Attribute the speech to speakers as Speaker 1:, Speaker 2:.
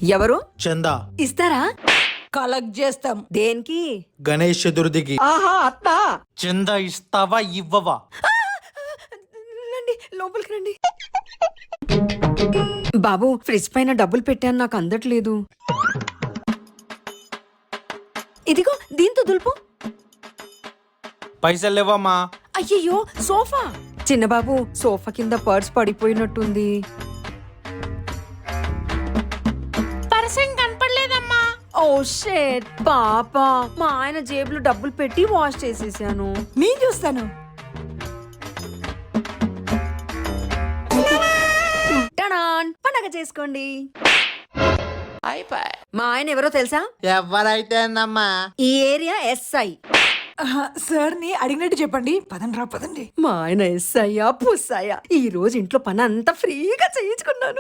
Speaker 1: ఎవరు?
Speaker 2: చందా.
Speaker 1: ఇస్తారా?
Speaker 3: కలెక్ట్ చేస్తాం.
Speaker 1: దేనికి?
Speaker 2: గణేష్ చతుర్థికి.
Speaker 3: ఆహా అత్తా.
Speaker 2: చందా ఇస్తావా ఇవ్వవా?
Speaker 1: రండి లోపలికి రండి. బాబు ఫ్రిడ్జ్ పైన డబ్బులు పెట్టాను, నాకు అందట్లేదు. ఇదిగో దీంతో దులుపు.
Speaker 2: పైసలు లేవమ్మా.
Speaker 1: అయ్యయ్యో సోఫా. చిన్నబాబు సోఫా కింద పర్స్ పడిపోయినట్టుంది.
Speaker 3: కనపడలేదమ్మా.
Speaker 1: ఓ షేట్ పాప, మా ఆయన జేబులో డబ్బులు పెట్టి వాష్ చేసేసాను.
Speaker 3: నేను చూస్తాను.
Speaker 1: టడాన్, పండగ చేసుకోండి.
Speaker 3: అయిపోయి.
Speaker 1: మా ఆయన ఎవరో తెలుసా?
Speaker 2: ఎవరైతే
Speaker 1: ఈ ఏరియా ఎస్ఐ.
Speaker 3: సార్ ని అడిగినట్టు చెప్పండి. పదండి రా పదండి.
Speaker 1: మా ఆయన ఎస్ఐయా పుస్సాయా. ఈ రోజు ఇంట్లో పని అంతా ఫ్రీగా చేయించుకున్నాను.